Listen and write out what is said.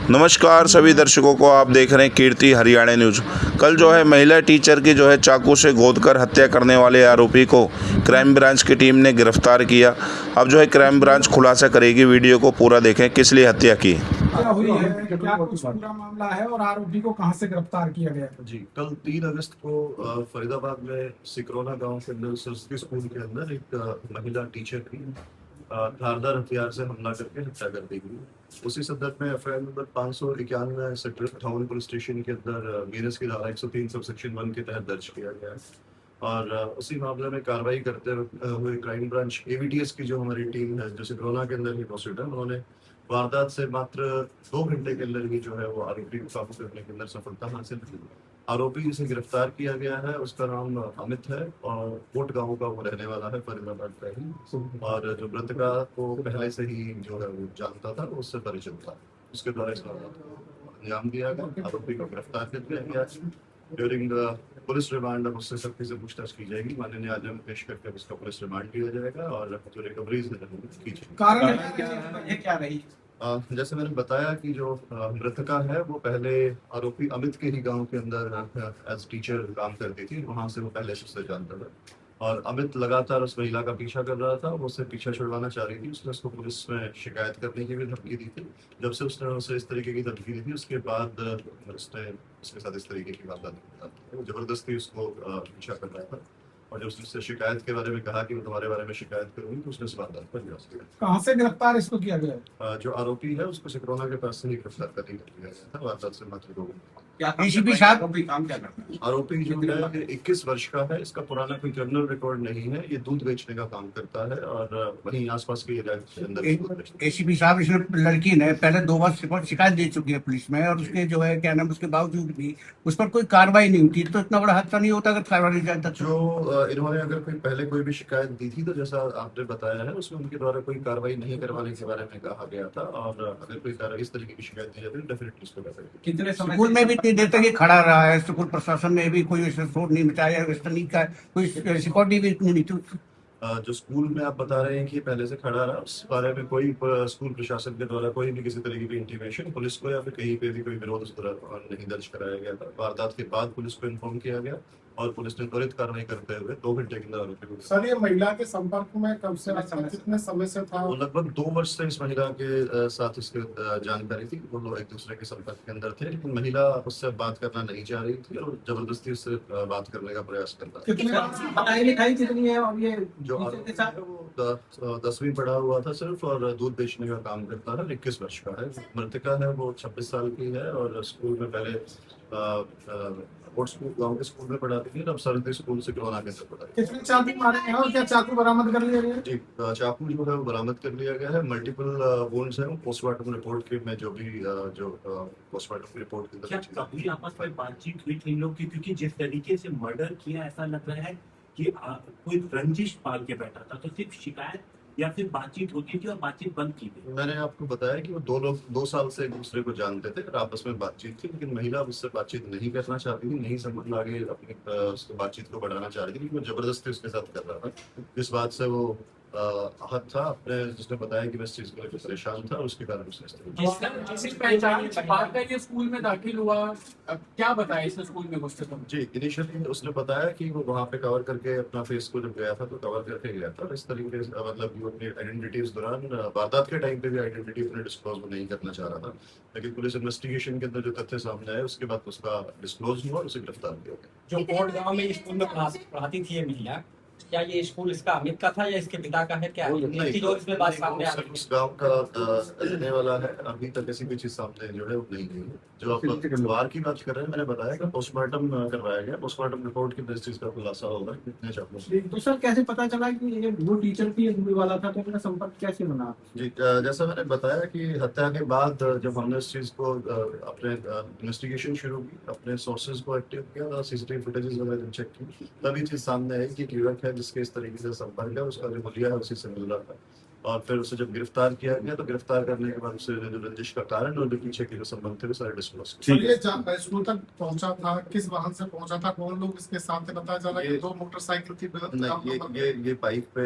नमस्कार सभी दर्शकों को, आप देख रहे हैं कीर्ति हरियाणा न्यूज़। कल जो है महिला टीचर की जो है चाकू से गोदकर हत्या करने वाले आरोपी को क्राइम ब्रांच की टीम ने गिरफ्तार किया। अब जो है क्राइम ब्रांच खुलासा करेगी। वीडियो को पूरा देखें किस लिए हत्या की। क्या हुई है, क्या कुछ पूरा मामला है और आरोपी को कहां से गिरफ्तार किया गया? जी, कल 3 अगस्त को फरीदाबाद में सिकरोना गांव के अंदर सरस्वती स्कूल के अंदर एक महिला टीचर की धारदार हथियार से हमला करके हत्या कर दी गई। उसी संदर्भ में FIR number 591 sector town police station के अंदर बीएनएस की धारा 103 सब सेक्शन 1 के तहत दर्ज किया गया है। और उसी मामले में कार्रवाई करते हुए क्राइम ब्रांच एवीटीएस की जो हमारी टीम है, जो सिकरोना के अंदर ही मौजूद है, उन्होंने वारदात से मात्र 2 घंटे के अंदर ही जो है वो आरोपी को काबू करने के अंदर सफलता हासिल की। आरोपी जिसे गिरफ्तार किया गया है उसका नाम अमित है और कोट गांव का वो रहने वाला है, फरीदाबाद का ही। और जो मृतका को पहले से ही जो है वो जानता था, वो उससे परिचित था। उसके द्वारा इस वारदात को अंजाम दिया गया। आरोपी को गिरफ्तार कर लिया गया। ड्यूरिंग पुलिस रिमांड अब उससे सख्ती से पूछताछ की जाएगी। माननीय न्यायालय में पेश करके उसका पुलिस रिमांड लिया जाएगा और जो रिकवरीज है की जाएगी। कारण क्या रही? जैसे मैंने बताया कि जो मृतका है वो पहले आरोपी अमित के ही गांव के अंदर एज टीचर काम करती थी। वहां से वो पहले से उससे जानता था और अमित लगातार उस महिला का पीछा कर रहा था। वो उससे पीछा छुड़वाना चाह रही थी। उसने उसको पुलिस में शिकायत करने की भी धमकी दी थी। जब से उसने उसे इस तरीके की धमकी दी थी, उसके बाद उसने उसके साथ इस तरीके की वारदात की। वो जबरदस्ती उसको पीछा कर रहा था और जब उसने उससे शिकायत के बारे में कहा कि मैं तुम्हारे बारे में शिकायत करूंगी, तो उसने इस वारदात पर प्रयास किया। कहां से गिरफ्तार इसको किया गया? जो आरोपी है उसको सिकरोना के पास से ही गिरफ्तार कर लिया गया था। वारदात से मात्र 2 घंटे। एसीपी साहब काम क्या करता है? आरोपी जो है 21 वर्ष का है। इसका पुराना कोई क्रिमिनल रिकॉर्ड नहीं है। ये दूध बेचने का काम करता है और वहीं आसपास के एरिया के अंदर दूध बेचता है। एसीपी साहब, इसमें लड़की ने पहले 2 बार शिकायत दे चुकी है पुलिस में और उसके जो है क्या नाम, उसके बावजूद भी उस पर कोई कार्रवाई नहीं होती। तो इतना बड़ा हादसा नहीं होता अगर कार्रवाई नहीं जाता। जो इन्होंने अगर पहले कोई भी शिकायत दी थी, तो जैसा आपने बताया है उसमें उनके द्वारा कोई कार्रवाई नहीं करवाने के बारे में कहा गया था। और अगर कोई कार्रवाई इस तरीके की शिकायत दी जाती है, डेफिनेटली इसको कार्रवाई। कितने समय स्कूल में भी इतनी देर तक ये खड़ा रहा है। स्कूल प्रशासन ने भी कोई शोर नहीं मचाया। इस तरीके का कोई सिक्योरिटी भी इतनी नहीं थी। जो स्कूल में आप बता रहे हैं कि पहले से खड़ा रहा, उस बारे में कोई स्कूल प्रशासन के द्वारा कोई भी किसी तरीके की इंटीमेशन पुलिस को या फिर कहीं पे भी कोई विरोध उस तरह नहीं दर्ज कराया गया था। वारदात के बाद पुलिस को इन्फॉर्म किया गया और पुलिस ने त्वरित कार्रवाई करते हुए 2 घंटे के अंदर आरोपी को। सर, ये महिला के संपर्क में कब से कितने समय से था? वो लगभग 2 वर्ष से इस महिला के साथ उसकी जानकारी थी। वो लोग एक दूसरे के संपर्क के अंदर थे, लेकिन महिला उससे बात करना नहीं चाह रही थी और जबरदस्ती उससे बात करने का प्रयास कर रहा था। कितने पढ़ाई लिखाई कितनी है? और ये जो आरोपी है वो 10वीं पढ़ा हुआ था सिर्फ और दूध बेचने का काम करता है। 21 वर्ष का है। मृतका है वो 26 साल की है और स्कूल में पहले स्कूल गांव के स्कूल में पढ़ाती थी। अब सरस्वती स्कूल से सिकरोना के अंदर पढ़ाती कितने चाकू मारे हैं और क्या चाकू बरामद कर लिया गया? जी। चाकू जो है वो बरामद कर लिया गया है। मल्टीपल वुंड्स हैं। पोस्टमार्टम रिपोर्ट के में जो पोस्टमार्टम रिपोर्ट के क्या अंदर कभी आपस में बातचीत हुई थी इन लोग की? क्योंकि जिस तरीके से मर्डर किया, ऐसा लग रहा है कि कोई रंजिश पाल के बैठा था। तो सिर्फ शिकायत या फिर बातचीत होती थी और बातचीत बंद की गई? मैंने आपको बताया कि वो 2 साल से एक दूसरे को जानते थे और आपस में बातचीत थी, लेकिन महिला उससे बातचीत नहीं करना चाहती थी, नहीं समझ आगे अपनी उसको बातचीत को बढ़ाना चाह रही थी, लेकिन वो जबरदस्ती उसके साथ कर रहा था। इस बात से वो आहत था। अपने जिसने बताया कि मैं इस चीज को लेकर परेशान था, उसके कारण उसने ये स्कूल में दाखिल हुआ, क्या बताया इसने स्कूल में घुसते समय? जी, इनिशियली उसने बताया कि वो वहाँ पे कवर करके अपना फेस को जब गया था तो कवर करके गया था। इस तरीके से मतलब वो अपनी आइडेंटिटी उस दौरान वारदात के टाइम पे भी आइडेंटिटी अपने डिस्क्लोज नहीं करना चाह रहा था, लेकिन पुलिस इन्वेस्टिगेशन के अंदर जो तथ्य सामने आए उसके बाद उसका डिस्क्लोज हुआ और उसे गिरफ्तार किया गया। जो कोट गांव में स्कूल में पढ़ाती थी ये महिला, क्या ये स्कूल इसका अमित का था या इसके पिता का है? क्या जो इसमें बात सामने आ रही है? उस गांव का रहने वाला है। अभी तक ऐसी कोई चीज सामने जो है वो नहीं हुई है। जो आप वार की बात कर रहे हैं, मैंने बताया कि पोस्टमार्टम करवाया गया। पोस्टमार्टम रिपोर्ट की इस चीज का खुलासा होगा कितने चाकू। तो सर, कैसे पता चला कि ये वो टीचर की वाला था? तो उनका संपर्क कैसे बना? जी, जैसा मैंने बताया कि हत्या के बाद जब हमने इस चीज को अपने इन्वेस्टिगेशन शुरू की, अपने सोर्सेज को एक्टिव किया और सीसीटीवी फुटेजेस वगैरह चेक की, तभी चीज सामने आई कि एक युवक है जिसके इस तरीके से संपर्क है, उसका जो मुलिया है उसी से मिल रहा था। और फिर उसे जब गिरफ्तार किया गया तो गिरफ्तार करने के बाद उसे जो रंजिश का कारण और जो पीछे के जो संबंध थे वो सारे डिस्क्लोज किए। ये स्कूल तक पहुंचा था, किस वाहन से पहुंचा था, कौन लोग इसके साथ थे? पता चला कि 2 मोटरसाइकिल थी। नहीं, ये बाइक पे